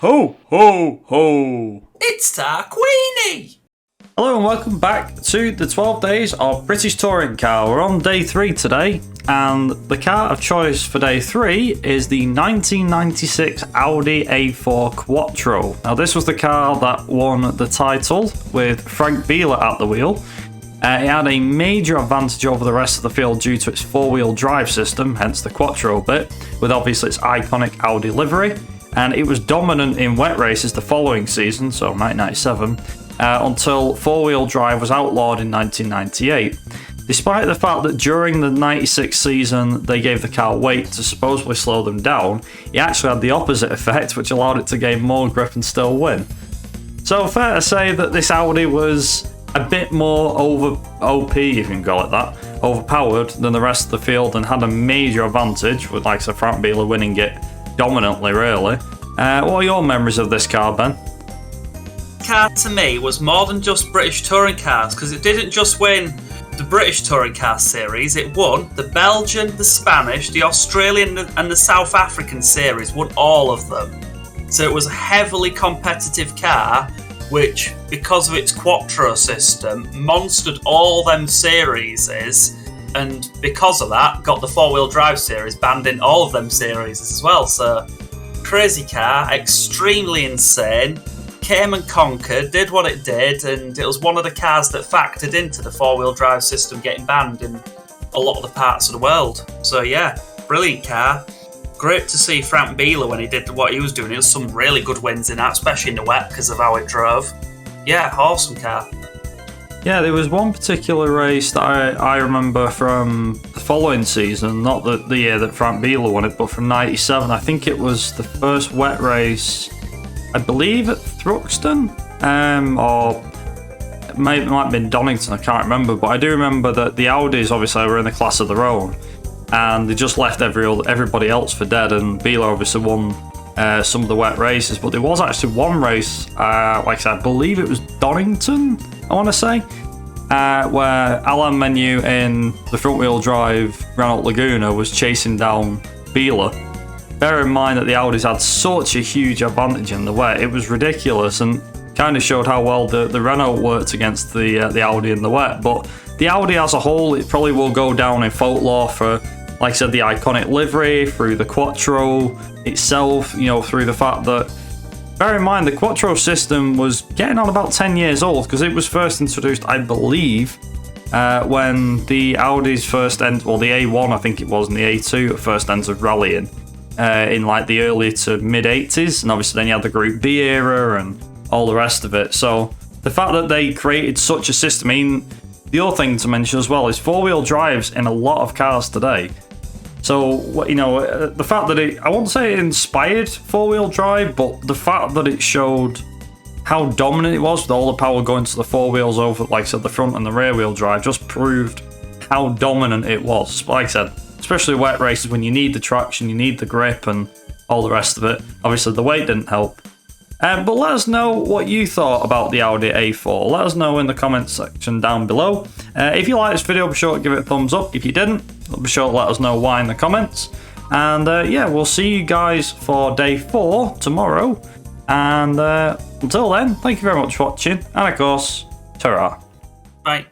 Ho, ho, ho! It's Tarquini! Hello and welcome back to the 12 days of British Touring Car. We're on day 3 today, and the car of choice for day 3 is the 1996 Audi A4 Quattro. Now this was the car that won the title with Frank Biela at the wheel. It had a major advantage over the rest of the field due to its four-wheel drive system, hence the Quattro bit, with obviously its iconic Audi livery. And it was dominant in wet races the following season, so 1997, until four-wheel drive was outlawed in 1998. Despite the fact that during the 96 season they gave the car weight to supposedly slow them down, it actually had the opposite effect, which allowed it to gain more grip and still win. So fair to say that this Audi was a bit more OP, if you can call it that, overpowered than the rest of the field and had a major advantage, with like Frank Biela winning it dominantly, really. What are your memories of this car, Ben? Car to me was more than just British touring cars, because it didn't just win the British touring car series, it won the Belgian, the Spanish, the Australian and the South African series, won all of them. So it was a heavily competitive car, which, because of its Quattro system, monstered all them series, and because of that, got the four-wheel drive series banned in all of them series as well. So, crazy car, extremely insane, came and conquered, did what it did, and it was one of the cars that factored into the four-wheel drive system getting banned in a lot of the parts of the world. So yeah, brilliant car. Great to see Frank Biela when he did what he was doing. It was some really good wins in that, especially in the wet because of how it drove. Yeah, awesome car. Yeah, there was one particular race that I remember from the following season, not the year that Frank Biela won it, but from 97. I think it was the first wet race, I believe at Thruxton, or it might have been Donington, I can't remember, but I do remember that the Audis obviously were in a class of their own, and they just left everybody else for dead, and Biela obviously won some of the wet races. But there was actually one race, like I said, I believe it was Donington, I want to say, where Alain Menu in the front-wheel drive Renault Laguna was chasing down Biela. Bear in mind that the Audis had such a huge advantage in the wet, it was ridiculous, and kind of showed how well the Renault worked against the Audi in the wet. But the Audi as a whole, it probably will go down in folklore for, like I said, the iconic livery, through the Quattro itself, through the fact that, bear in mind, the Quattro system was getting on about 10 years old, because it was first introduced, I believe, when the Audis first entered, well, the A1, I think it was, and the A2 first entered rallying in like the early to mid 80s, and obviously then you had the Group B era and all the rest of it. So the fact that they created such a system, I mean, the other thing to mention as well is four-wheel drives in a lot of cars today. So, the fact that I won't say it inspired four-wheel drive, but the fact that it showed how dominant it was with all the power going to the four wheels over, like I said, the front and the rear wheel drive, just proved how dominant it was. Like I said, especially wet races when you need the traction, you need the grip and all the rest of it. Obviously, the weight didn't help. But let us know what you thought about the Audi A4. Let us know in the comments section down below. If you like this video, be sure to give it a thumbs up. If you didn't, be sure to let us know why in the comments. And yeah, we'll see you guys for day 4 tomorrow. And until then, thank you very much for watching. And of course, ta-ra. Bye.